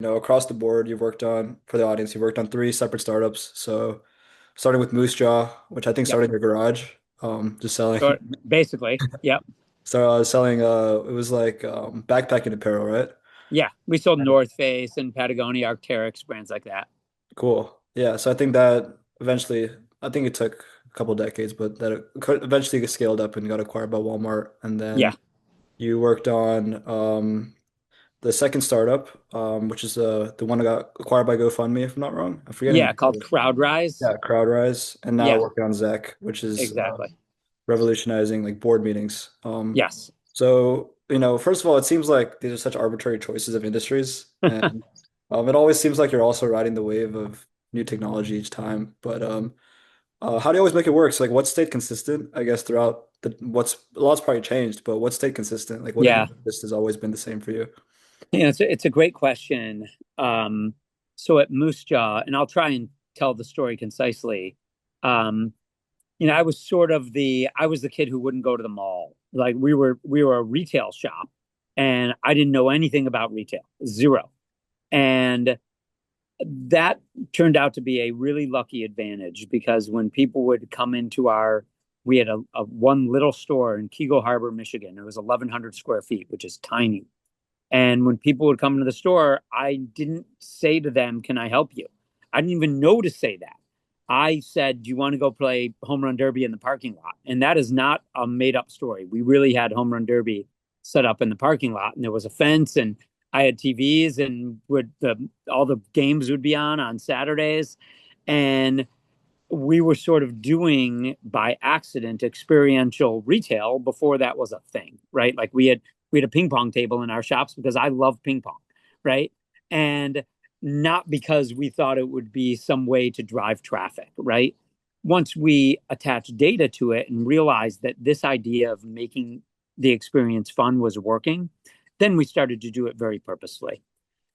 across the board, you've worked on, for the audience, you've worked on three separate startups. So starting with Moosejaw, which I think Yep. started in your garage, just selling, So basically, yep. selling, it was like backpacking apparel, right? Yeah. We sold North Face and Patagonia, Arc'teryx, brands like that. Cool. Yeah. So I think that eventually, I think it took a couple decades, but that it eventually scaled up and got acquired by Walmart. And Yeah. then you worked on the second startup, which is the one that got acquired by GoFundMe, if I'm not wrong. I'm forgetting. Yeah. Called CrowdRise. Yeah, CrowdRise, and now Yeah. working on Zeck, which is Exactly. revolutionizing like board meetings. Yes. So first of all, it seems like these are such arbitrary choices of industries, and it always seems like you're also riding the wave of new technology each time. But how do you always make it work? So like, what stayed consistent? I guess throughout what's a lot's probably changed, but what stayed consistent? Like, what have you Yeah. noticed has always been the same for you? It's a great question. Um, so at Moosejaw, and I'll try and tell the story concisely. Um, I was the kid who wouldn't go to the mall. Like we were a retail shop and I didn't know anything about retail, zero. And that turned out to be a really lucky advantage because when people would come into we had a one little store in Kego Harbor, Michigan. It was 1,100 square feet, which is tiny. And when people would come into the store, I didn't say to them, "Can I help you?" I didn't even know to say that. I said, "Do you want to go play home run derby in the parking lot?" And that is not a made up story. We really had home run derby set up in the parking lot, and there was a fence, and I had TVs, and would the all the games would be on Saturdays, and we were sort of doing by accident experiential retail before that was a thing, right? Like we had a ping pong table in our shops because I love ping pong, right? And not because we thought it would be some way to drive traffic, right? Once we attached data to it and realized that this idea of making the experience fun was working, then we started to do it very purposefully.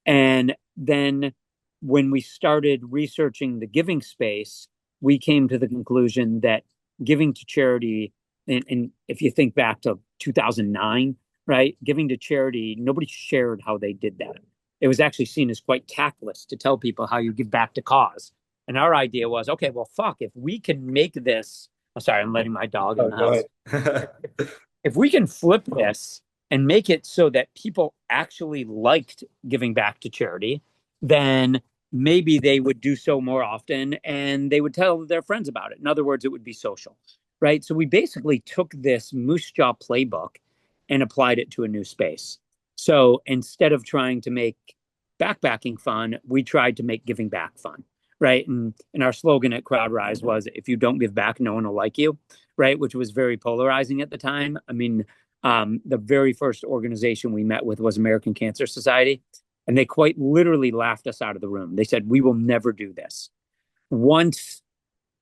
And then when we started researching the giving space, we came to the conclusion that giving to charity, and if you think back to 2009, right, giving to charity, nobody shared how they did that. It was actually seen as quite tactless to tell people how you give back to cause. And our idea was, okay, well, fuck, if we can make this, I'm sorry, I'm letting my dog in Oh, the go house. ahead. If we can flip this and make it so that people actually liked giving back to charity, then maybe they would do so more often and they would tell their friends about it. In other words, it would be social, right? So we basically took this Moose Jaw playbook and applied it to a new space. So instead of trying to make backpacking fun, we tried to make giving back fun, right? And our slogan at CrowdRise was, "If you don't give back, no one will like you," right? Which was very polarizing at the time. I mean, the very first organization we met with was American Cancer Society, and they quite literally laughed us out of the room. They said, "We will never do this." Once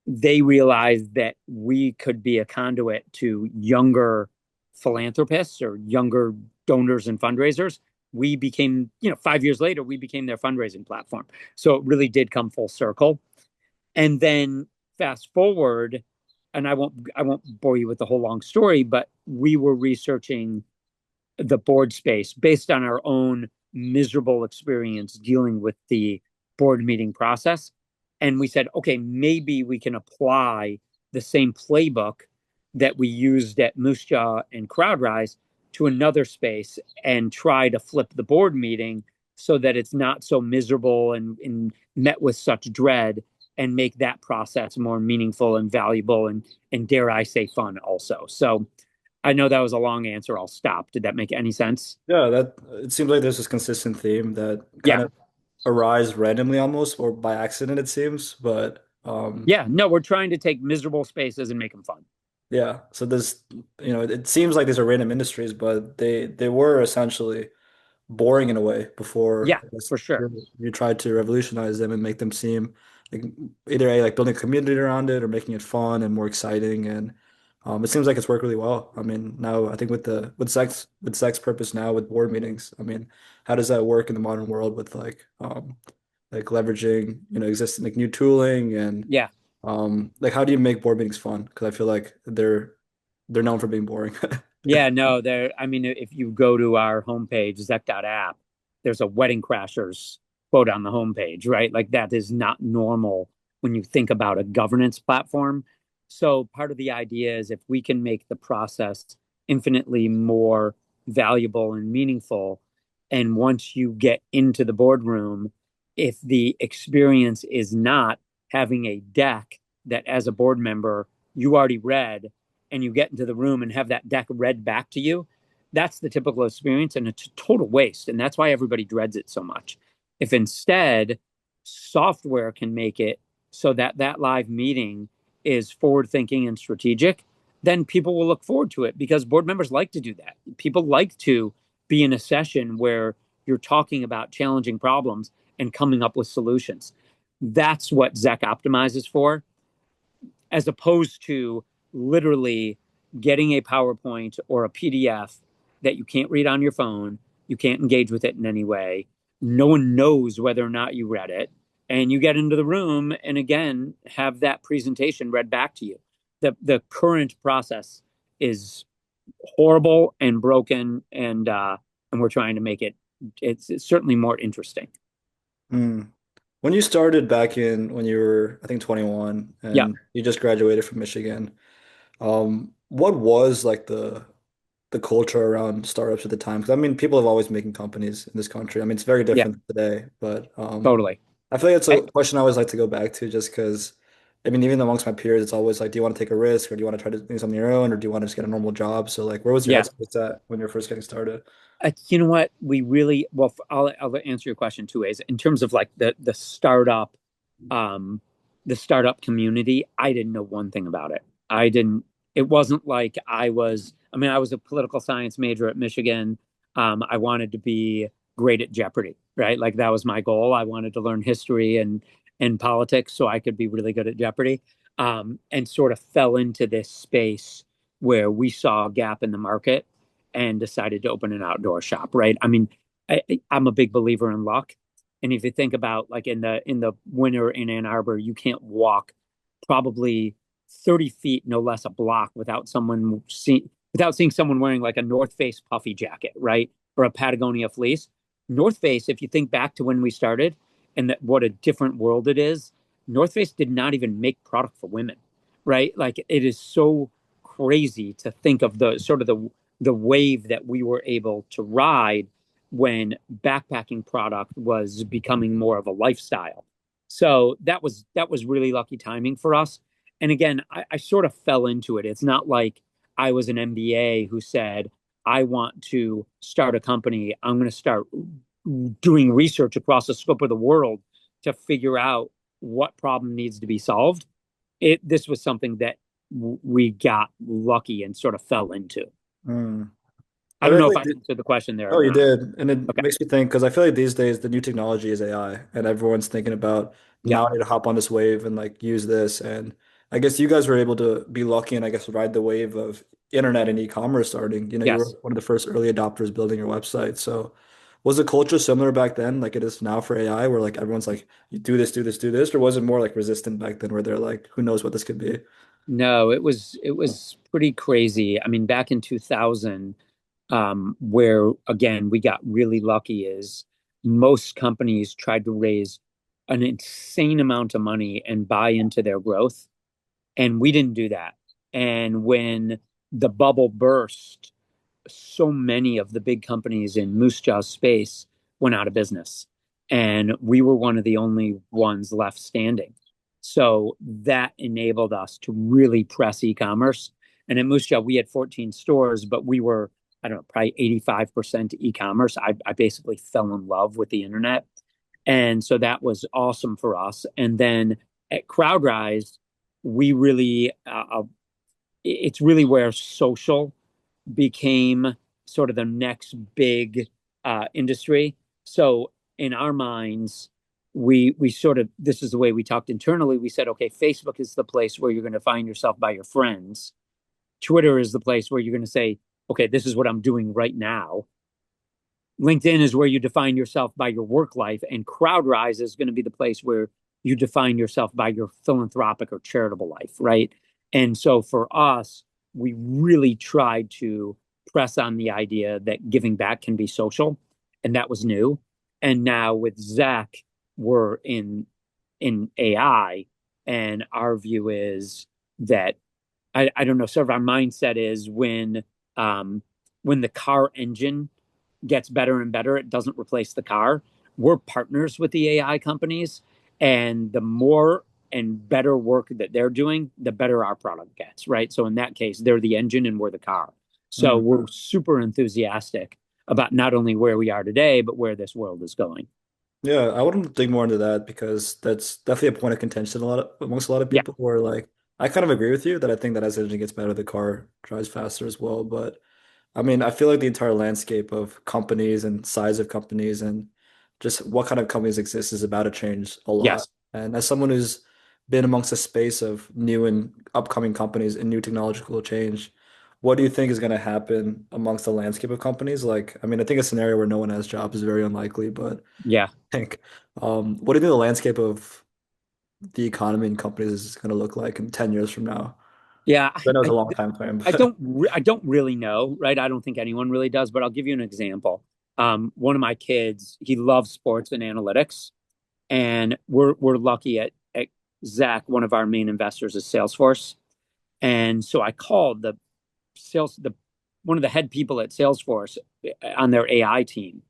they realized that we could be a conduit to younger philanthropists or younger donors and fundraisers, we became, 5 years later, we became their fundraising platform. So it really did come full circle. And then fast forward, and I won't bore you with the whole long story, but we were researching the board space based on our own miserable experience dealing with the board meeting process. And we said, okay, maybe we can apply the same playbook that we used at Moosejaw and CrowdRise to another space and try to flip the board meeting so that it's not so miserable and met with such dread and make that process more meaningful and valuable and dare I say fun also. So I know that was a long answer. I'll stop. Did that make any sense? Yeah, that it seems like there's this consistent theme that kind Yeah. of arise randomly almost or by accident it seems, but Yeah. No, we're trying to take miserable spaces and make them fun. yeah. So this, it seems like these are random industries, but they were essentially boring in a way before Yeah, I guess for sure. you tried to revolutionize them and make them seem like either like building a community around it or making it fun and more exciting. And it seems like it's worked really well. I mean, now I think with sex purpose now with board meetings, I mean, how does that work in the modern world with like leveraging, existing like new tooling and Yeah. like how do you make board meetings fun? Because I feel like they're known for being boring. Yeah. No, there, I mean, if you go to our homepage, Zeck.app, there's a Wedding Crashers quote on the homepage, right? Like that is not normal when you think about a governance platform. So part of the idea is if we can make the process infinitely more valuable and meaningful, and once you get into the boardroom, if the experience is not having a deck that as a board member you already read and you get into the room and have that deck read back to you, that's the typical experience and it's a total waste. And that's why everybody dreads it so much. If instead software can make it so that that live meeting is forward thinking and strategic, then people will look forward to it because board members like to do that. People like to be in a session where you're talking about challenging problems and coming up with solutions. That's what Zeck optimizes for, as opposed to literally getting a PowerPoint or a PDF that you can't read on your phone, you can't engage with it in any way. No one knows whether or not you read it. And you get into the room and again have that presentation read back to you. The current process is horrible and broken, and we're trying to make it it's certainly more interesting. Mm. When you started back in when you were, I think, 21 Yeah, and you just graduated from Michigan, what was like the culture around startups at the time? Because I mean, people have always making companies in this country. I mean, it's very yeah, different today, but totally. I feel like it's I, a question I always like to go back to just because, I mean, even amongst my peers, it's always like, do you want to take a risk or do you want to try to do something on your own or do you want to just get a normal job? So like, where was your yeah, headspace at when you were first getting started? you know what? We really well. I'll answer your question two ways. In terms of like um, the startup community, I didn't know one thing about it. I didn't. It wasn't like I was. I mean, I was a political science major at Michigan. I wanted to be great at Jeopardy, right? Like that was my goal. I wanted to learn history and politics so I could be really good at Jeopardy. And sort of fell into this space where we saw a gap in the market and decided to open an outdoor shop, right? I mean, I'm a big believer in luck. And if you think about like in the winter in Ann Arbor, you can't walk probably 30 feet, no less a block without seeing someone wearing like a North Face puffy jacket, right? Or a Patagonia fleece. North Face, if you think back to when we started and that what a different world it is, North Face did not even make product for women, right? Like it is so crazy to think of the sort of the wave that we were able to ride when backpacking product was becoming more of a lifestyle. So that was really lucky timing for us. And again, I sort of fell into it. It's not like I was an MBA who said, I want to start a company. I'm going to start doing research across the scope of the world to figure out what problem needs to be solved. This was something that we got lucky and sort of fell into. Mm. I I don't mean, I know feel if I like answered the question there or oh, you not. did. And it Okay. makes me think because I feel like these days the new technology is AI and everyone's thinking about Yeah. now I need to hop on this wave and like use this. And I guess you guys were able to be lucky and I guess ride the wave of internet and e-commerce starting. You know, you were Yes. one of the first early adopters building your website. So was the culture similar back then like it is now for AI where like everyone's like, you do this, do this, do this, or was it more like resistant back then where they're like, who knows what this could be? No, it was pretty crazy. I mean, back in 2000, where again we got really lucky is most companies tried to raise an insane amount of money and buy into their growth, and we didn't do that. And when the bubble burst, so many of the big companies in Moosejaw space went out of business, and we were one of the only ones left standing. So that enabled us to really press e-commerce. And at Moosejaw, we had 14 stores, but we were, I don't know, probably 85% e-commerce. I basically fell in love with the internet. And so that was awesome for us. And then at CrowdRise, we really, it's really where social became sort of the next big industry. So in our minds, we sort of this is the way we talked internally. We said, okay, Facebook is the place where you're going to find yourself by your friends. Twitter is the place where you're going to say, okay, this is what I'm doing right now. LinkedIn is where you define yourself by your work life, and CrowdRise is going to be the place where you define yourself by your philanthropic or charitable life, right? And so for us, we really tried to press on the idea that giving back can be social, and that was new. And now with Zeck, we're in AI, and our view is that I don't know, sort of our mindset is when the car engine gets better and better, it doesn't replace the car. We're partners with the AI companies, and the more and better work that they're doing, the better our product gets, right? So in that case, they're the engine and we're the car. So Mm. we're super enthusiastic about not only where we are today, but where this world is going. Yeah, I wouldn't dig more into that because that's definitely a point of contention amongst a lot of Yeah. people where like I kind of agree with you that I think that as the engine gets better, the car drives faster as well. But I mean, I feel like the entire landscape of companies and size of companies and just what kind of companies exist is about to change a lot. Yes. And as someone who's been amongst a space of new and upcoming companies and new technological change, what do you think is going to happen amongst the landscape of companies? Like, I mean, I think a scenario where no one has jobs is very unlikely, but Yeah. I think, what do you think the landscape of the economy and companies is going to look like in 10 years from now? Yeah. I know it's a long time frame, I but don't I don't really know, right? I don't think anyone really does, but I'll give you an example. One of my kids, he loves sports and analytics, and we're lucky at Zach, one of our main investors is Salesforce. And so I called the one of the head people at Salesforce on their AI team.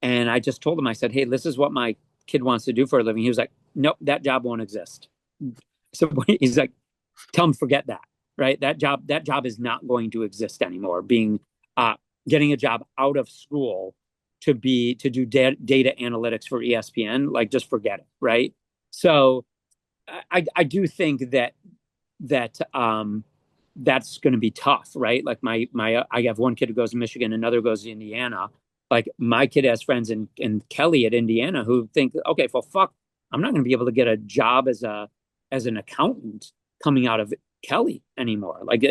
And I just told him, I said, hey, this is what my kid wants to do for a living. He was like, nope, that job won't exist. So he's like, tell him forget that, right? That job is not going to exist anymore. Being getting a job out of school to do data analytics for ESPN, like just forget it, right? So I do think that that's going to be tough, right? Like my I have one kid who goes to Michigan, another goes to Indiana. Like my kid has friends in Kelly at Indiana who think, okay, well, fuck, I'm not going to be able to get a job as an accountant coming out of Kelly anymore. Like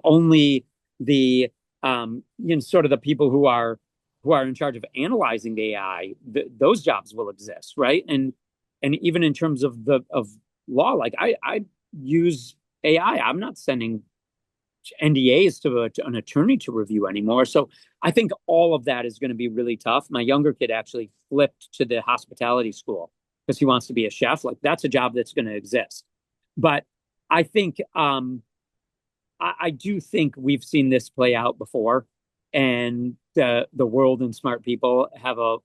only the sort of the people who are in charge of analyzing the AI, those jobs will exist, right? And even in terms of the of law, like I use AI. I'm not sending NDAs to an attorney to review anymore. So I think all of that is going to be really tough. My younger kid actually flipped to the hospitality school because he wants to be a chef. Like that's a job that's going to exist. But I think I do think we've seen this play out before, and the world and smart people have a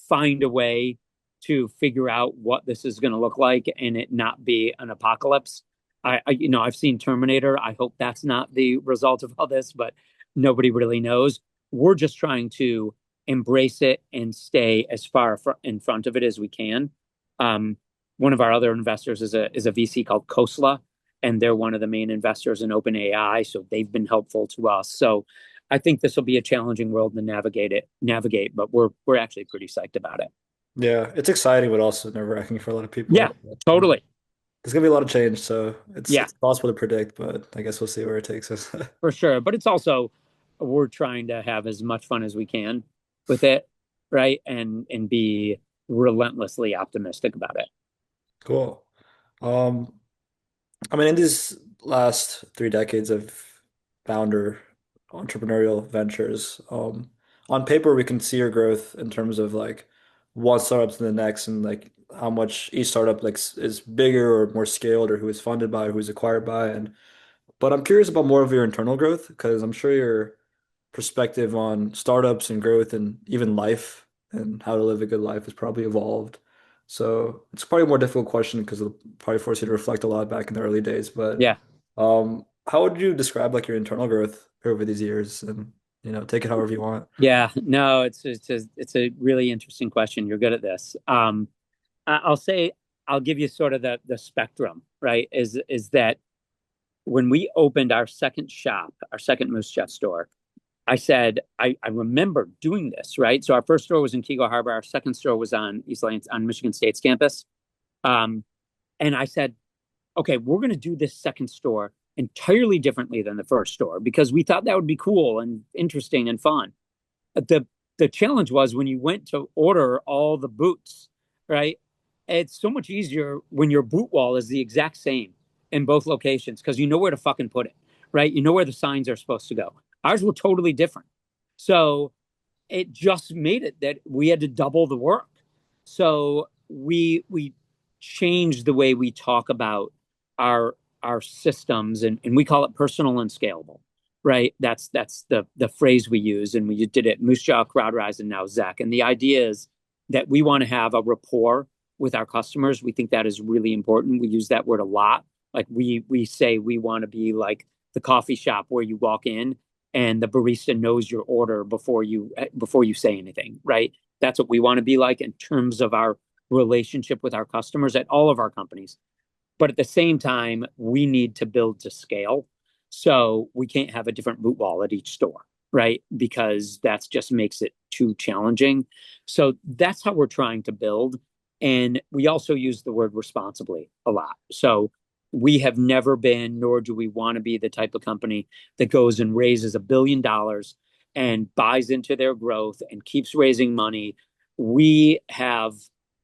find a way to figure out what this is going to look like and it not be an apocalypse. I've seen Terminator. I hope that's not the result of all this, but nobody really knows. We're just trying to embrace it and stay as far in front of it as we can. Um, One of our other investors is a VC called Khosla, and they're one of the main investors in OpenAI, so they've been helpful to us. So I think this will be a challenging world to navigate, but we're actually pretty psyched about it. yeah, it's exciting, but also nerve-wracking for a lot of Yeah, people. I mean, totally. there's gonna be a lot of change, so Yeah, it's possible to predict, but I guess we'll see where it takes us. for sure. But it's also we're trying to have as much fun as we can with it, right? And be relentlessly optimistic about it. Cool. Um, I mean, in these last 3 decades of founder entrepreneurial ventures, on paper we can see your growth in terms of like one startup to the next, and like how much each startup like is bigger or more scaled, or who is funded by, who is acquired by, and but I'm curious about more of your internal growth because I'm sure your perspective on startups and growth and even life and how to live a good life has probably evolved. So it's probably a more difficult question because it'll probably force you to reflect a lot back in the early days. But Yeah. how would you describe like your internal growth over these years? And take it however you want. Yeah, no, it's a really interesting question. You're good at this. I'll say I'll give you sort of the spectrum, right? Is that when we opened our second shop, our second Moosejaw store, I said I remember doing this, right? So our first store was in Kego Harbor, our second store was on East Lanes on Michigan State's campus. Um, and I said, okay, we're going to do this second store entirely differently than the first store because we thought that would be cool and interesting and fun. The challenge was when you went to order all the boots, right? It's so much easier when your boot wall is the exact same in both locations because you know where to fucking put it, right? You know where the signs are supposed to go. Ours were totally different. So it just made it that we had to double the work. So we changed the way we talk about our systems, and we call it personal and scalable, right? That's the phrase we use, and we did it Moosejaw, CrowdRise, and now Zeck. And the idea is that we want to have a rapport with our customers. We think that is really important. We use that word a lot. Like we say we want to be like the coffee shop where you walk in and the barista knows your order before you say anything, right? That's what we want to be like in terms of our relationship with our customers at all of our companies. But at the same time, we need to build to scale. So we can't have a different root wall at each store, right? Because that just makes it too challenging. So that's how we're trying to build. And we also use the word responsibly a lot. So we have never been, nor do we want to be the type of company that goes and raises $1 billion and buys into their growth and keeps raising money. We have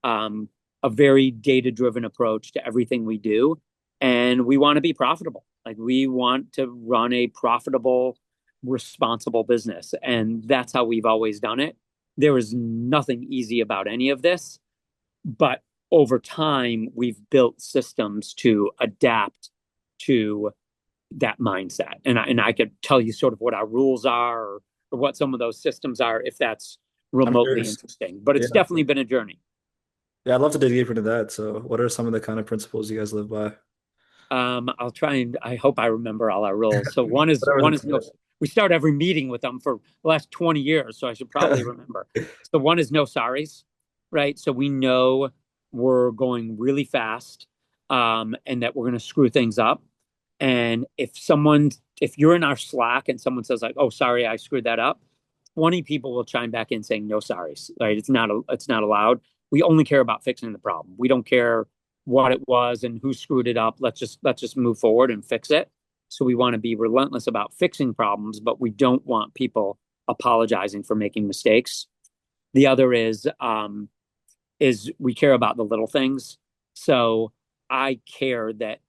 a very data driven approach to everything we do. And we want to be profitable. Like we want to run a profitable, responsible business. And that's how we've always done it. There is nothing easy about any of this. But over time, we've built systems to adapt to that mindset. And I could tell you sort of what our rules are or what some of those systems are if that's I'm remotely curious. interesting. But Yeah. it's definitely been a journey. Yeah, I'd love to dig deeper into that. So, what are some of the kind of principles you guys live by? I'll try and I hope I remember all our rules. So one is Whatever's one is no. important. We start every meeting with them for the last 20 years, so I should probably remember. So one is no sorries, right? So we know we're going really fast, and that we're going to screw things up. And if you're in our Slack and someone says like, "Oh, sorry, I screwed that up," 20 people will chime back in saying no sorries, right? It's not allowed. We only care about fixing the problem. We don't care what it was and who screwed it up. Let's just move forward and fix it. So we want to be relentless about fixing problems, but we don't want people apologizing for making mistakes. The other is we care about the little things. So I care that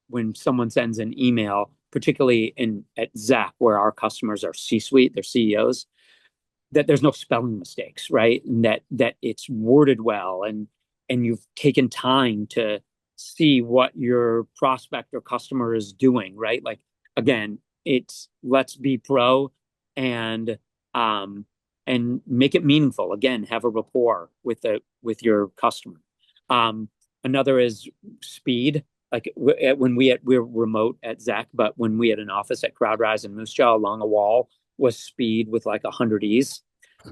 when someone sends an email, particularly in at Zeck, where our customers are C-suite, they're CEOs, that there's no spelling mistakes, right? And that it's worded well and you've taken time to see what your prospect or customer is doing, right? Like again, it's let's be pro and um and make it meaningful. Again, have a rapport with your customer. Um Another is speed. Like we're remote at Zeck, but when we had an office at CrowdRise and Moosejaw along a wall was speed with like 100 E's.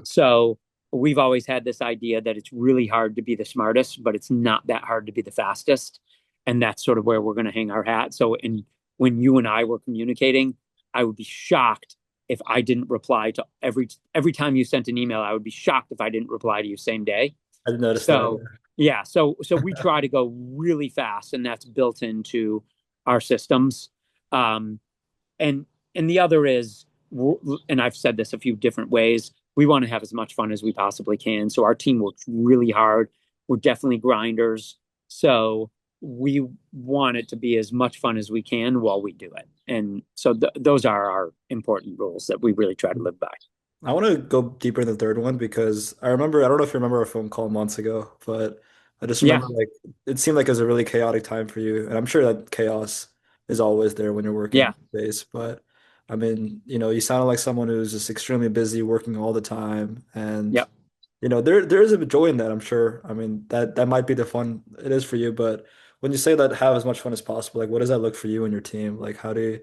So we've always had this idea that it's really hard to be the smartest, but it's not that hard to be the fastest. And that's sort of where we're going to hang our hat. So when you and I were communicating, I would be shocked if I didn't reply to every time you sent an email. I would be shocked if I didn't reply to you same day. I didn't notice that. So yeah, so we try to go really fast, and that's built into our systems. Um, and and the other is, and I've said this a few different ways, we want to have as much fun as we possibly can. So our team works really hard. We're definitely grinders. So we want it to be as much fun as we can while we do it. And so those are our important rules that we really try to live by. I want to go deeper in the third one because I remember, I don't know if you remember our phone call months ago, but I just Yeah, remember like it seemed like it was a really chaotic time for you. And I'm sure that chaos is always there when you're working yeah, in space. But I mean, you sounded like someone who's just extremely busy working all the time. And yep. there is a joy in that, I'm sure. I mean, that might be the fun it is for you, but when you say that have as much fun as possible, like what does that look for you and your team? Like how do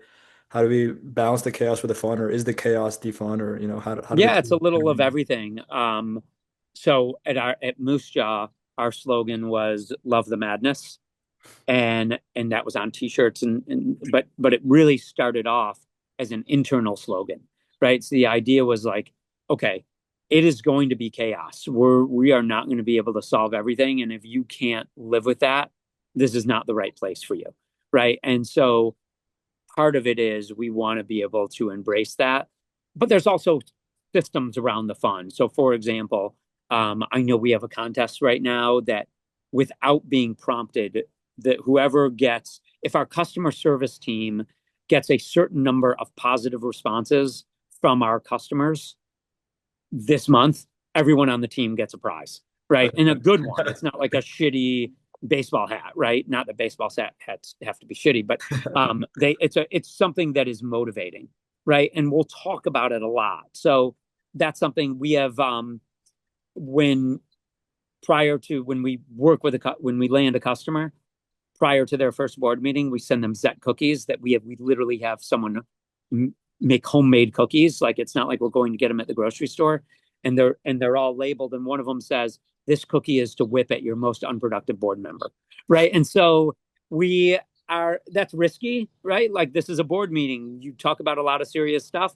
we balance the chaos with the fun, or is the chaos the fun, or how do the Yeah, it's a two? little of everything. So at Moose Jaw, our slogan was "Love the Madness," and that was on T-shirts, but it really started off as an internal slogan, right? So the idea was like, okay, it is going to be chaos. We are not going to be able to solve everything, and if you can't live with that, this is not the right place for you, right? And so part of it is we want to be able to embrace that. But there's also systems around the fund. So, for example, I know we have a contest right now that without being prompted, that whoever gets, if our customer service team gets a certain number of positive responses from our customers, this month, everyone on the team gets a prize, right? And a good one. Okay. It's not like a shitty baseball hat, right? Not that baseball hats have to be shitty, but it's something that is motivating, right? And we'll talk about it a lot. So that's something we have when prior to when we work with when we land a customer prior to their first board meeting, we send them Zeck cookies that we literally have someone make homemade cookies. Like it's not like we're going to get them at the grocery store, and they're all labeled, and one of them says this cookie is to whip at your most unproductive board member, right? And so we are that's risky, right? Like this is a board meeting. You talk about a lot of serious stuff,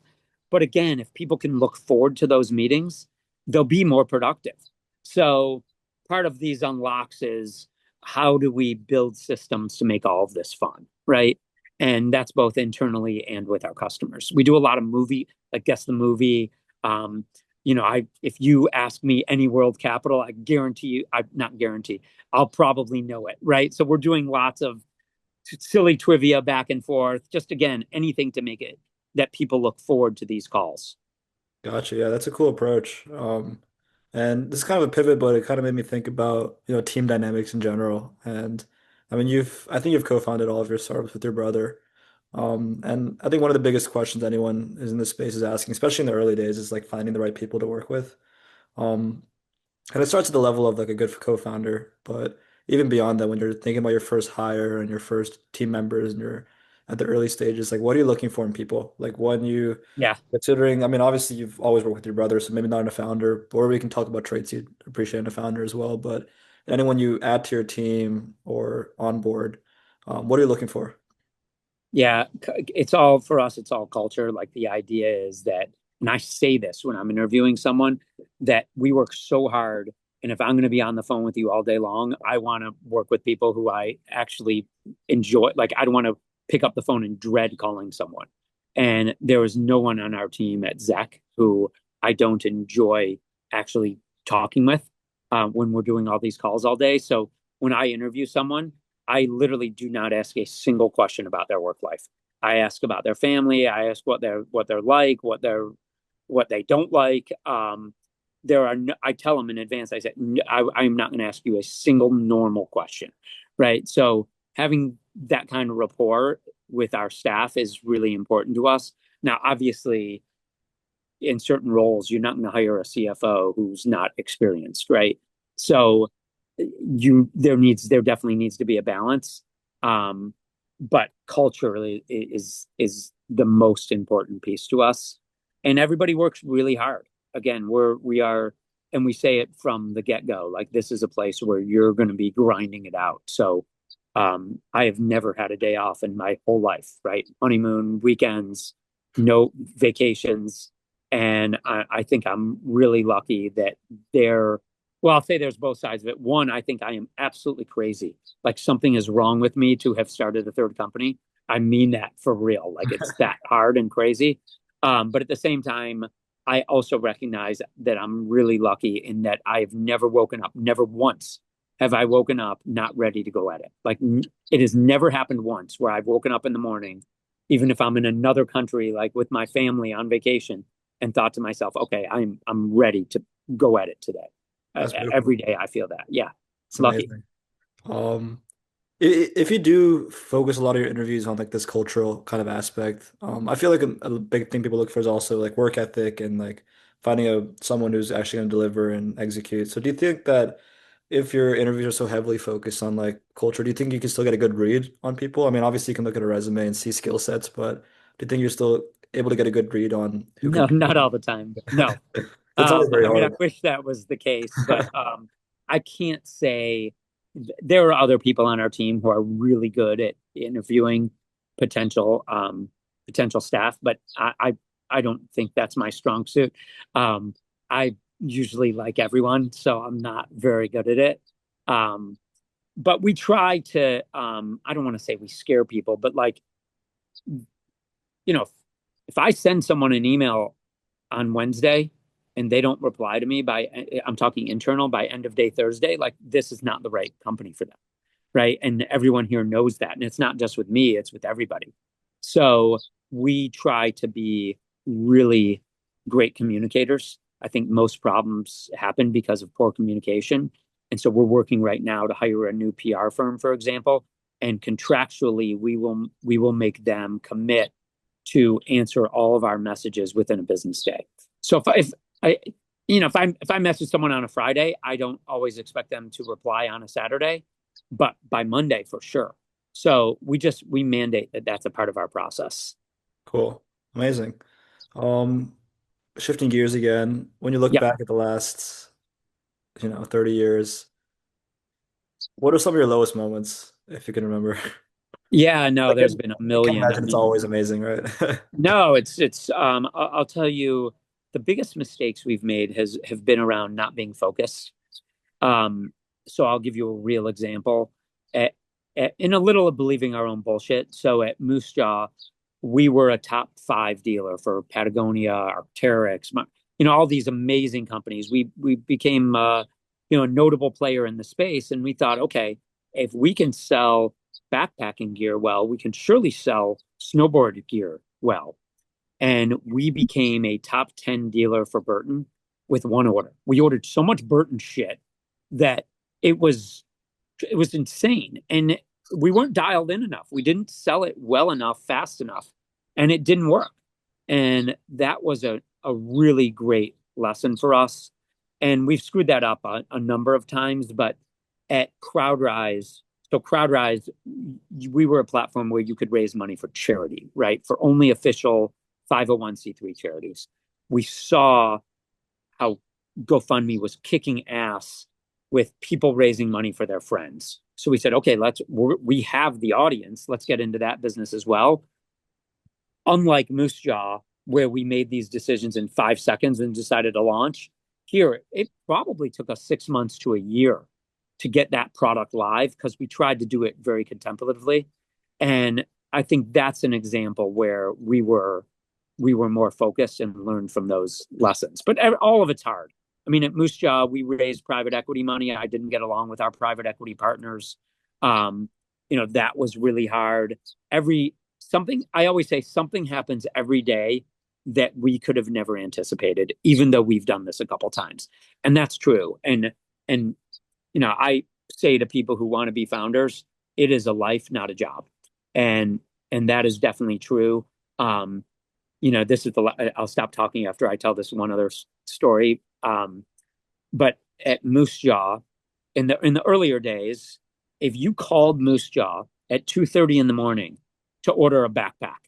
but again, if people can look forward to those meetings, they'll be more productive. So part of these unlocks is how do we build systems to make all of this fun, right? And that's both internally and with our customers. We do a lot of movie, like guess the movie. Um, I if you ask me any world capital, I guarantee you, I not guarantee, I'll probably know it, right? So we're doing lots of silly trivia back and forth. Just again, anything to make it that people look forward to these calls. Gotcha. Yeah, that's a cool approach. And this is kind of a pivot, but it kind of made me think about, team dynamics in general. And I mean, I think you've co-founded all of your startups with your brother. And I think one of the biggest questions anyone is in this space is asking, especially in the early days, is like finding the right people to work with. Um, and it starts at the level of like a good co-founder, but even beyond that, when you're thinking about your first hire and your first team members and you're at the early stages, like what are you looking for in people? Like when you Yeah. considering, I mean, obviously you've always worked with your brother, so maybe not in a founder, or we can talk about traits you'd appreciate in a founder as well. But anyone you add to your team or onboard, what are you looking for? Yeah, it's all for us, it's all culture. Like the idea is that, and I say this when I'm interviewing someone, that we work so hard. And if I'm going to be on the phone with you all day long, I want to work with people who I actually enjoy. Like, I don't want to pick up the phone and dread calling someone. And there is no one on our team at Zeck who I don't enjoy actually talking with when we're doing all these calls all day. So when I interview someone, I literally do not ask a single question about their work life. I ask about their family. I ask what they're like, what they don't like. There are no, I tell them in advance. I said I'm not going to ask you a single normal question, right? So having that kind of rapport with our staff is really important to us. Now, obviously, in certain roles, you're not going to hire a CFO who's not experienced, right? So there definitely needs to be a balance. Um, but culturally is the most important piece to us. And everybody works really hard. Again, we are and we say it from the get-go, like this is a place where you're going to be grinding it out. So I have never had a day off in my whole life, right? Honeymoon, weekends, no vacations. And I think I'm really lucky that they're, well, I'll say there's both sides of it. One, I think I am absolutely crazy. Like something is wrong with me to have started a third company. I mean that for real. Like it's that hard and crazy. But at the same time, I also recognize that I'm really lucky in that I've never woken up, never once have I woken up not ready to go at it. Like it has never happened once where I've woken up in the morning, even if I'm in another country, like with my family on vacation, and thought to myself, okay, I'm ready to go at it today. That's Every beautiful. day I feel that. Yeah, It's lucky. amazing. Um, if you do focus a lot of your interviews on like this cultural kind of aspect, I feel like a big thing people look for is also like work ethic and like finding someone who's actually going to deliver and execute. So do you think that if your interviews are so heavily focused on like culture, do you think you can still get a good read on people? I mean, obviously you can look at a resume and see skill sets, but do you think you're still able to get a good read on who No, can? not all the time. No. That's always very I mean, I hard. wish that was the case, but I can't say there are other people on our team who are really good at interviewing potential potential staff, but I don't think that's my strong suit. I usually like everyone, so I'm not very good at it. Um, but we try to I don't want to say we scare people, but like, you know, if I send someone an email on Wednesday and they don't reply to me by, I'm talking internal, by end of day Thursday, like this is not the right company for them. Right. And everyone here knows that. And it's not just with me, it's with everybody. So we try to be really great communicators. I think most problems happen because of poor communication. And so we're working right now to hire a new PR firm, for example, and contractually we will make them commit to answer all of our messages within a business day. So if I if I message someone on a Friday, I don't always expect them to reply on a Saturday, but by Monday for sure. So we mandate that that's a part of our process. Cool. Amazing. Um, Shifting gears again, when you look Yep. back at the last, 30 years, what are some of your lowest moments, if you can remember? Yeah, no, Like, there's been a I can't million. I imagine it's mean, always amazing, right? no, I'll tell you the biggest mistakes we've made has have been around not being focused. Um, so I'll give you a real example. In a little of believing our own bullshit. So at Moosejaw, we were a top five dealer for Patagonia, Arc'teryx, all these amazing companies. We became a notable player in the space, and we thought, okay, if we can sell backpacking gear well, we can surely sell snowboard gear well. And we became a top 10 dealer for Burton with one order. We ordered so much Burton shit that it was it was insane. And we weren't dialed in enough. We didn't sell it well enough, fast enough, and it didn't work. And that was a really great lesson for us. And we've screwed that up a number of times, but at CrowdRise, so CrowdRise, we were a platform where you could raise money for charity, right? For only official 501(c)(3) charities. We saw how GoFundMe was kicking ass with people raising money for their friends. So we said, okay, we have the audience. Let's get into that business as well. Unlike Moosejaw, where we made these decisions in 5 seconds and decided to launch, here it probably took us 6 months to a year to get that product live because we tried to do it very contemplatively. And I think that's an example where we were more focused and learned from those lessons. But all of it's hard. I mean, at Moosejaw, we raised private equity money. I didn't get along with our private equity partners. That was really hard. I always say something happens every day that we could have never anticipated, even though we've done this a couple times. And that's true. And I say to people who want to be founders, it is a life, not a job. And and that is definitely true. Um, this is I'll stop talking after I tell this one other story. But at Moosejaw, in the earlier days, if you called Moosejaw at 2:30 in the morning to order a backpack,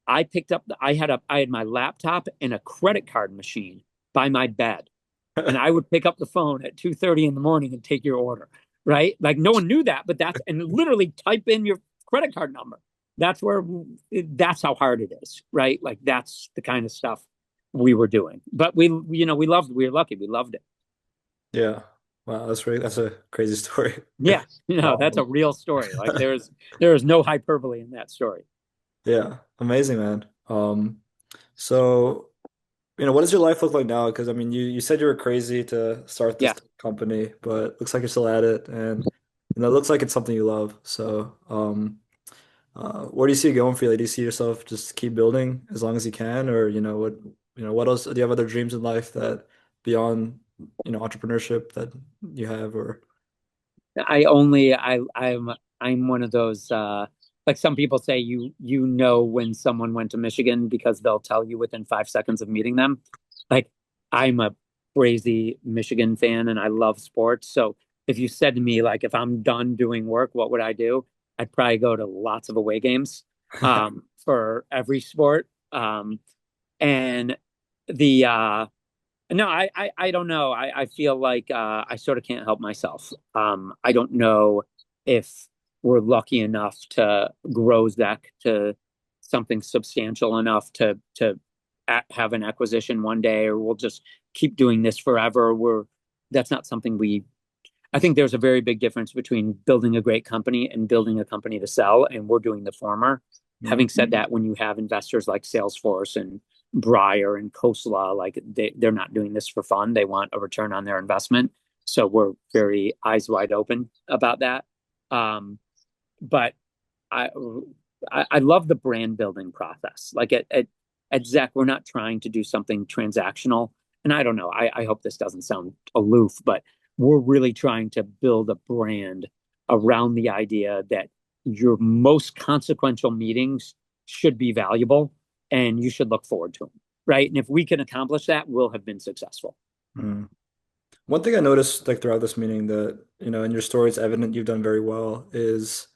I had my laptop and a credit card machine by my bed, and I would pick up the phone at 2:30 in the morning and take your order. Right? Like no one knew that, but and literally type in your credit card number. That's how hard it is, right? Like that's the kind of stuff we were doing. But we were lucky. We loved it. Yeah. Wow, that's a crazy story. Yeah, that's a Um, real story. Like there is no hyperbole in that story. yeah, amazing, man. So, what does your life look like now? Because I mean, you said you were crazy to start this Yeah. company, but looks like you're still at it, and it looks like it's something you love. So, where do you see it going for you? Like, do you see yourself just keep building as long as you can, or what else? Do you have other dreams in life that beyond, entrepreneurship that you have, or I'm one of those like some people say you know when someone went to Michigan because they'll tell you within 5 seconds of meeting them. Like I'm a crazy Michigan fan and I love sports. So if you said to me like if I'm done doing work, what would I do? I'd probably go to lots of away games for every sport. And the No, I don't know. I feel like I sort of can't help myself. I don't know if we're lucky enough to grow Zeck to something substantial enough to have an acquisition one day, or we'll just keep doing this forever. That's not something we. I think there's a very big difference between building a great company and building a company to sell, and we're doing the former. Mhm. Having said that, when you have investors like Salesforce and Breyer and Khosla, like they're not doing this for fun. They want a return on their investment. So we're very eyes wide open about that. Um, but I, I love the brand building process. Like at Zeck, we're not trying to do something transactional. and I don't know, I hope this doesn't sound aloof, but we're really trying to build a brand around the idea that your most consequential meetings should be valuable and you should look forward to them, right? And if we can accomplish that, we'll have been successful. Mm. One thing I noticed like throughout this meeting that, in your story it's evident you've done very well is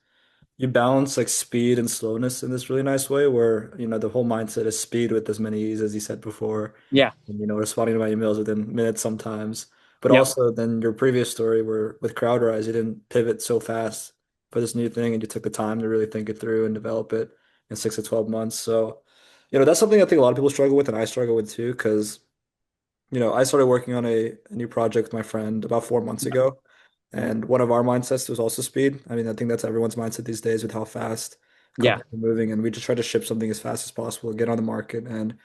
you balance like speed and slowness in this really nice way where, the whole mindset is speed with as many E's as you said before. Yeah. And, responding to my emails within minutes sometimes. But Yep. also then your previous story where with CrowdRise, you didn't pivot so fast for this new thing and you took the time to really think it through and develop it in 6 to 12 months. So, that's something I think a lot of people struggle with and I struggle with too, because I started working on a new project with my friend about 4 months ago. And one of our mindsets was also speed. I mean, I think that's everyone's mindset these days with how fast Yeah. companies are moving. And we just try to ship something as fast as possible, get on the market. And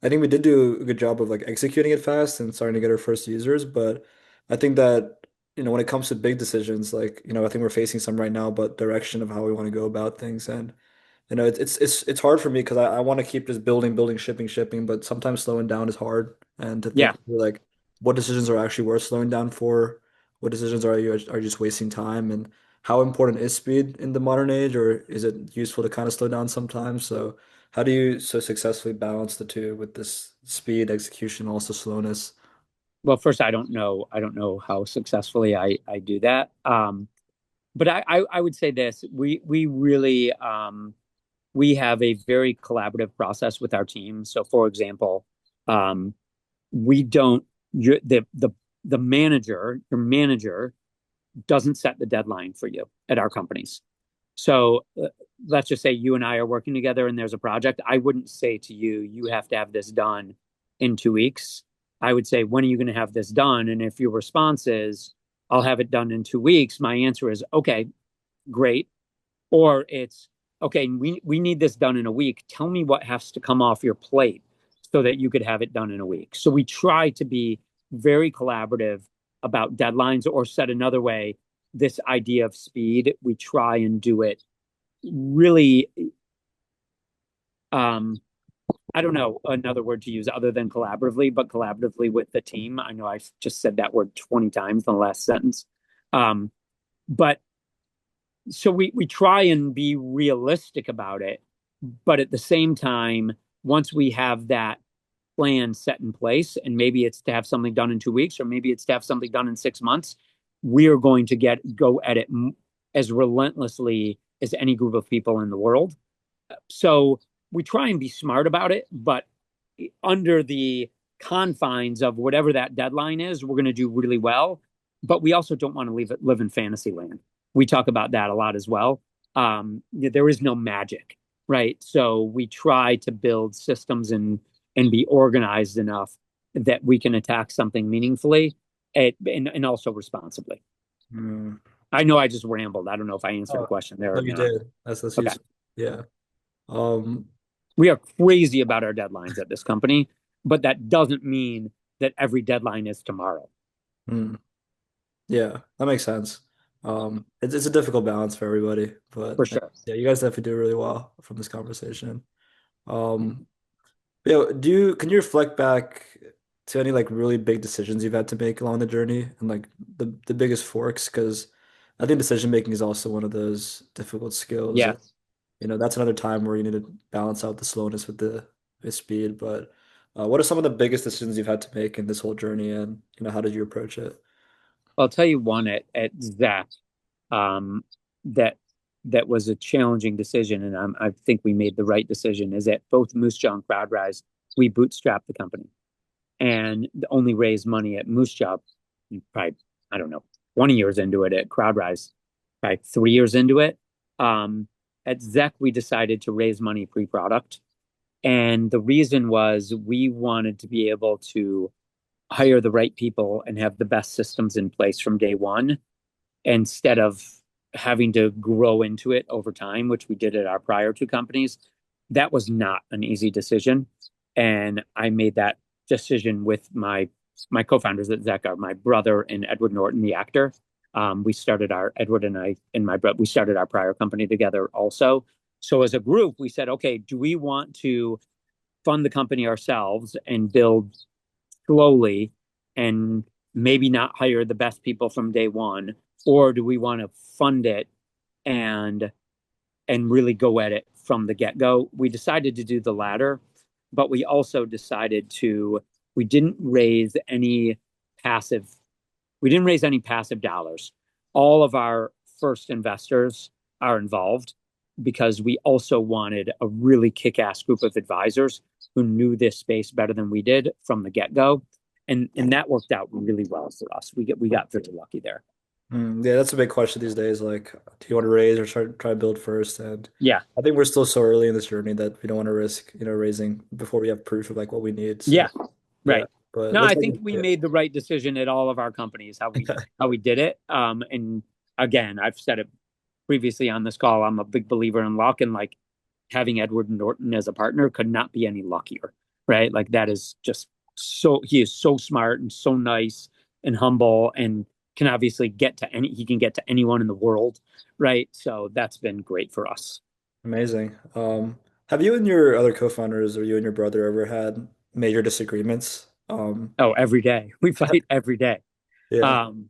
I think we did do a good job of like executing it fast and starting to get our first users. But I think that, when it comes to big decisions, like, I think we're facing some right now, but direction of how we want to go about things. And it's hard for me because I want to keep just building, building, shipping, but sometimes slowing down is hard. And to Yeah. think through, like what decisions are actually worth slowing down for, what decisions are just wasting time, and how important is speed in the modern age, or is it useful to kind of slow down sometimes? So how do you so successfully balance the two with this speed, execution, also slowness? Well, first, I don't know how successfully I do that. But I would say this, we really, we have a very collaborative process with our team. So for example, um, we don't, you the manager, your manager doesn't set the deadline for you at our companies. So let's just say you and I are working together and there's a project. I wouldn't say to you, you have to have this done in 2 weeks. I would say, when are you going to have this done? And if your response is, I'll have it done in 2 weeks, my answer is, okay, great. Or it's, okay, we need this done in a week. Tell me what has to come off your plate so that you could have it done in a week. So we try to be very collaborative about deadlines, or said another way, this idea of speed, we try and do it really, um, I don't know another word to use other than collaboratively, but collaboratively with the team. I know I've just said that word 20 times in the last sentence. Um, but so we try and be realistic about it, but at the same time, once we have that plan set in place, and maybe it's to have something done in 2 weeks, or maybe it's to have something done in 6 months, we are going to go at it as relentlessly as any group of people in the world. So we try and be smart about it, but under the confines of whatever that deadline is, we're going to do really well. But we also don't want to live in fantasy land. We talk about that a lot as well. There is no magic, right? So we try to build systems and be organized enough that we can attack something meaningfully and also responsibly. Hmm. I know I just rambled. I don't know if I answered the Oh, question there no, or you not. did. That's Okay. useful. Yeah. Um, We are crazy about our deadlines at this company, but that doesn't mean that every deadline is tomorrow. hmm. Yeah, that makes sense. It's a difficult balance for everybody, but For sure. yeah, you guys definitely do really well from this conversation. Um, yeah, can you reflect back to any like really big decisions you've had to make along the journey and like the biggest forks? Because I think decision making is also one of those difficult skills, and Yes. that's another time where you need to balance out the slowness with the speed. But what are some of the biggest decisions you've had to make in this whole journey, and how did you approach it? I'll tell you one at Zeck, um, that that was a challenging decision, and I think we made the right decision. Is that both Moosejaw and CrowdRise, we bootstrapped the company and only raised money at Moosejaw, probably, I don't know, 20 years into it. At CrowdRise, probably 3 years into it. Um, at Zeck, we decided to raise money pre-product. And the reason was we wanted to be able to hire the right people and have the best systems in place from day one, instead of having to grow into it over time, which we did at our prior two companies. That was not an easy decision. And I made that decision with my co-founders at Zeck, my brother and Edward Norton, the actor. We started our Edward and I and my brother. We started our prior company together also. So as a group, we said, okay, do we want to fund the company ourselves and build slowly and maybe not hire the best people from day one, or do we want to fund it and really go at it from the get-go? We decided to do the latter, but we also decided to we didn't raise any passive we didn't raise any passive dollars. All of our first investors are involved because we also wanted a really kick-ass group of advisors who knew this space better than we did from the get-go. And that worked out really well for us. We got very lucky there. Yeah, that's a big question these days. Like, do you want to raise or try to build first? And Yeah. I think we're still so early in this journey that we don't want to risk, raising before we have proof of like what we need. So Yeah. yeah, Right. but it No, looks I like think we yeah. made the right decision at all of our companies, how we did it. And again, I've said it previously on this call. I'm a big believer in luck, and like having Edward Norton as a partner could not be any luckier, right? Like that is just he is so smart and so nice and humble and can obviously he can get to anyone in the world, right? So that's been great for us. Amazing. Have you and your other co-founders or you and your brother ever had major disagreements? Oh, every day. We fight every day. Yeah. Um,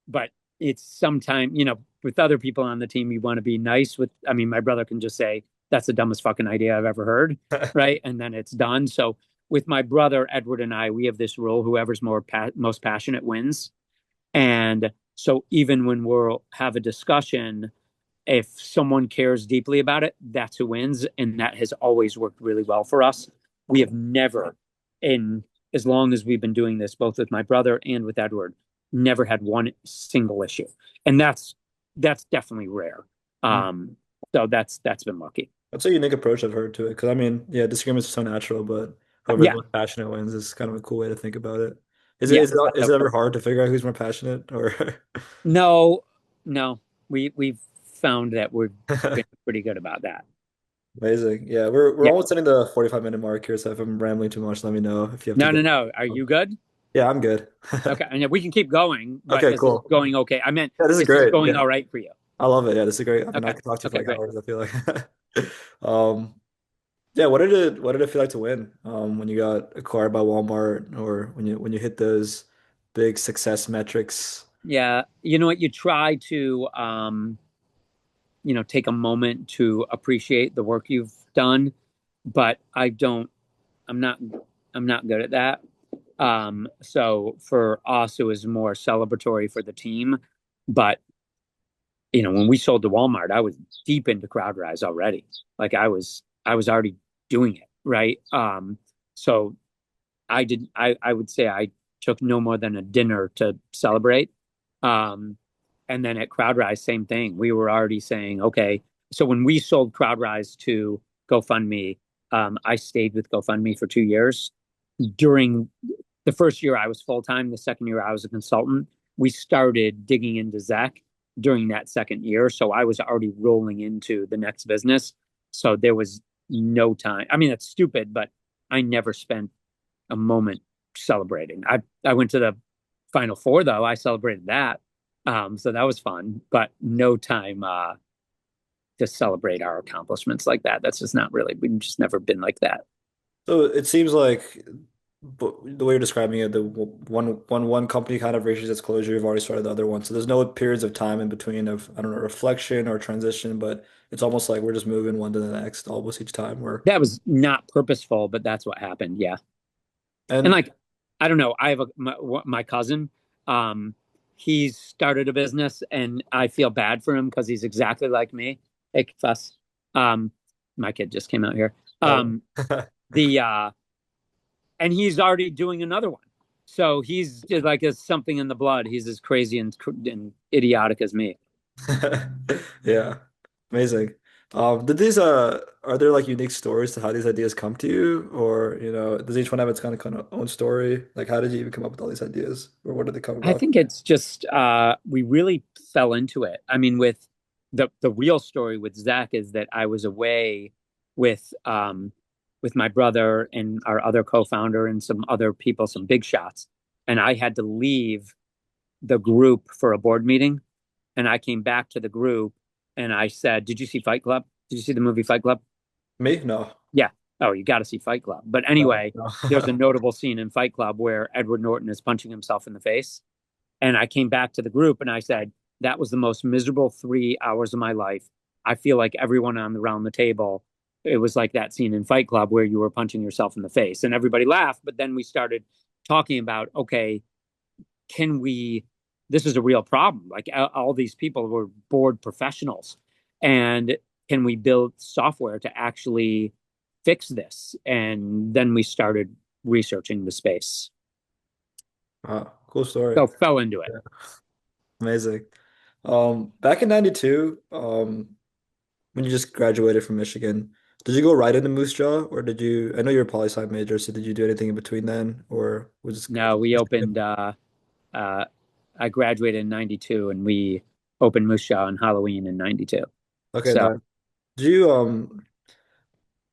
but it's sometime, with other people on the team, you want to be nice with, I mean, my brother can just say, that's the dumbest fucking idea I've ever heard. Right. And then it's done. So with my brother, Edward, and I, we have this rule, whoever's most passionate wins. And so even when we'll have a discussion, if someone cares deeply about it, that's who wins. And that has always worked really well for us. We have never, in as long as we've been doing this, both with my brother and with Edward, never had one single issue. And that's definitely rare. Mm. So that's been lucky. That's a unique approach I've heard to it. Because I mean, yeah, disagreements are so natural, but whoever's Yeah. most passionate wins is kind of a cool way to think about it. Is it Yeah. is it, is it ever hard to figure out who's more passionate or No, no. We've found that we've been pretty good about that. amazing? Yeah, we're Yeah. almost hitting the 45-minute mark here, so if I'm rambling too much, let me know if you have to No, no, go. no. Are you good? Yeah, I'm good. Okay. And we can keep going, but Okay, is this cool. going okay? I meant, Yeah, this is is this great. going Yeah, all right for you? I love it. Yeah, this is great. I mean, I Okay. could talk to you for Okay, like great. hours, I feel like. Um, yeah, what did it feel like to win? When you got acquired by Walmart or when you hit those big success metrics? Yeah. You know what? You try to, take a moment to appreciate the work you've done, but I'm not, I'm not good at that. So for us, it was more celebratory for the team. But, when we sold to Walmart, I was deep into CrowdRise already. Like I was already doing it. Right. So I would say I took no more than a dinner to celebrate. Um, and then at CrowdRise, same thing. We were already saying, okay, so when we sold CrowdRise to GoFundMe, I stayed with GoFundMe for 2 years. During the first year, I was full time. The second year, I was a consultant. We started digging into Zeck during that second year. So I was already rolling into the next business. So there was no time. I mean, that's stupid, but I never spent a moment celebrating. I went to the Final Four though. I celebrated that, so that was fun. But no time to celebrate our accomplishments like that. That's just not really. We've just never been like that. So it seems like the way you're describing it, the one company kind of reaches its closure, you've already started the other one. So there's no periods of time in between of, I don't know, reflection or transition, but it's almost like we're just moving one to the next almost each time. That was not purposeful, but that's what happened. Yeah, and And like I don't know. I have my cousin. Um, he's started a business, and I feel bad for him because he's exactly like me. Hey, fuss. Um, my kid just came out here. oh, The and he's already doing another one. So he's just like as something in the blood. He's as crazy and idiotic as me. yeah, amazing. Did these are there like unique stories to how these ideas come to you, or does each one have its kind of own story? Like, how did you even come up with all these ideas, or what did they come I about? think it's just we really fell into it. I mean, with the real story with Zach is that I was away with um with my brother and our other co-founder and some other people, some big shots, and I had to leave the group for a board meeting. And I came back to the group and I said, "Did you see Fight Club? Did you see the movie Fight Club?" Me? No. Yeah. Oh, you got to see Fight Club. But No, anyway, no. there's a notable scene in Fight Club where Edward Norton is punching himself in the face. And I came back to the group and I said, that was the most miserable 3 hours of my life. I feel like everyone on around the table, it was like that scene in Fight Club where you were punching yourself in the face. And everybody laughed. But then we started talking about, okay, can we, this is a real problem. Like all these people were bored professionals. And can we build software to actually fix this? And then we started researching the space. Cool story. So fell into it. Yeah, amazing. Back in 92, when you just graduated from Michigan, did you go right into Moosejaw or did you, I know you're a poli-sci major, so did you do anything in between then or was it No, we Michigan? opened, uh, I graduated in 92 and we opened Moosejaw on Halloween in 92. Okay, So, nice. Did you,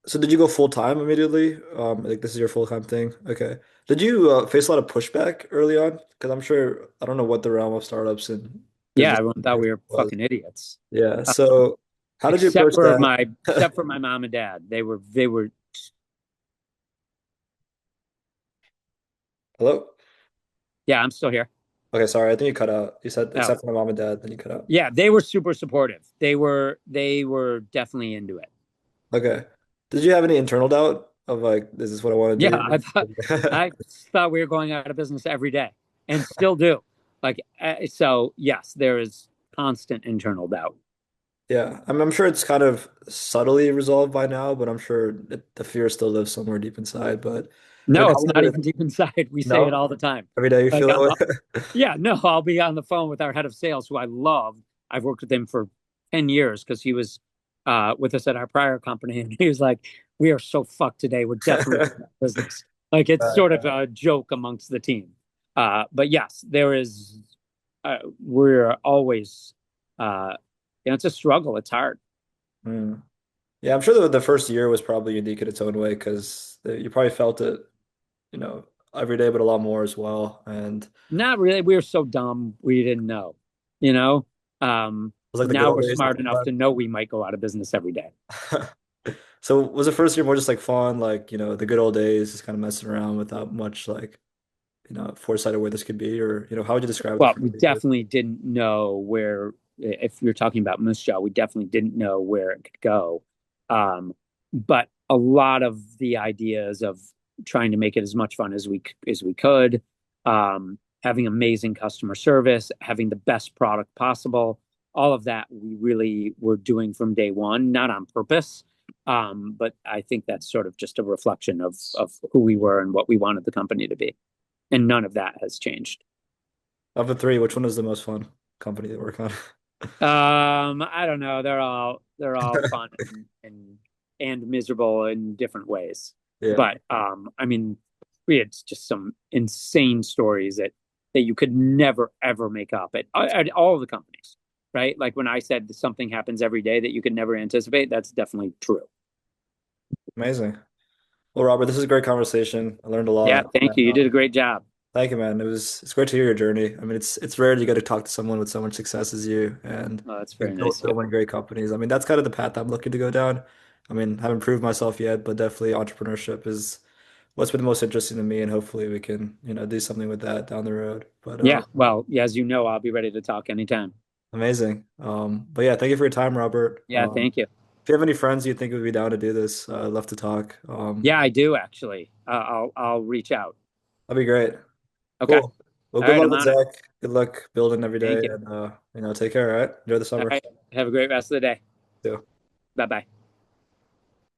so did you go full time immediately? Like this is your full time thing? Okay. Did you face a lot of pushback early on? Because I'm sure, I don't know what the realm of startups and yeah, business everyone thought we were was. fucking idiots. Yeah. Uh, So how did you approach that? except for my mom and dad. They were, Hello? yeah, I'm still here. Okay, sorry. I think you cut out. You said Oh, except for my mom and dad, then you cut out. yeah, they were super supportive. They were definitely into it. Okay. Did you have any internal doubt of like, is this what I want to Yeah, do? I thought we were going out of business every day and still do. Like, so yes, there is constant internal doubt. Yeah. I'm sure it's kind of subtly resolved by now, but I'm sure the fear still lives somewhere deep inside. But No, how it's was not it? even deep inside. We say it No? all the time. Every day you Like, feel that way? yeah, no, I'll be on the phone with our head of sales, who I love. I've worked with him for 10 years because he was with us at our prior company. And he was like, we are so fucked today. We're definitely out of business. Like, it's sort of a joke amongst the team. But yes, there is, we're always, it's a struggle. It's hard. Hmm. Yeah, I'm sure the first year was probably unique in its own way because you probably felt it, you know, every day, but a lot more as well. And it Not really. We were so dumb. We didn't know, you know? was like the good Now old we're days. smart enough to know we might go out of business every day. So was the first year more just like fun, like, the good old days, just kind of messing around without much like, foresight of where this could be, or, how would you describe the Well, first we year? definitely didn't know where, if you're talking about Moosejaw, we definitely didn't know where it could go. But a lot of the ideas of trying to make it as much fun as we could, having amazing customer service, having the best product possible, all of that we really were doing from day one, not on purpose. But I think that's sort of just a reflection of who we were and what we wanted the company to be. And none of that has changed. Of the three, which one was the most fun company to work on? I don't know. They're all fun and miserable in different ways. Yeah, But I mean, we had just some insane stories that you could never ever make up at all of the companies, right? Like when I said something happens every day that you could never anticipate, that's definitely true. amazing. Well, Robert, this is a great conversation. I learned a Yeah, lot. thank you. And, You did a great job. thank you, man. It's great to hear your journey. I mean, it's rare to get to talk to someone with so much success as you and Oh, that's very you've nice built of you. so many great companies. I mean, that's kind of the path I'm looking to go down. I mean, haven't proved myself yet, but definitely entrepreneurship is what's been most interesting to me, and hopefully we can, do something with that down the road. But Yeah, well, yeah, as you know, I'll be ready to talk anytime. amazing. But yeah, thank you for your time, Robert. Yeah, thank you. If you have any friends you think would be down to do this, I'd love to talk. Yeah, I do actually. I'll reach out. That'd be great. Okay. Cool. Well, All good right, luck I'm with on it. Zach. Good luck building every day Thank you. and take care, all right? Enjoy the All summer. right. Have a great rest of the day. Too. Bye bye.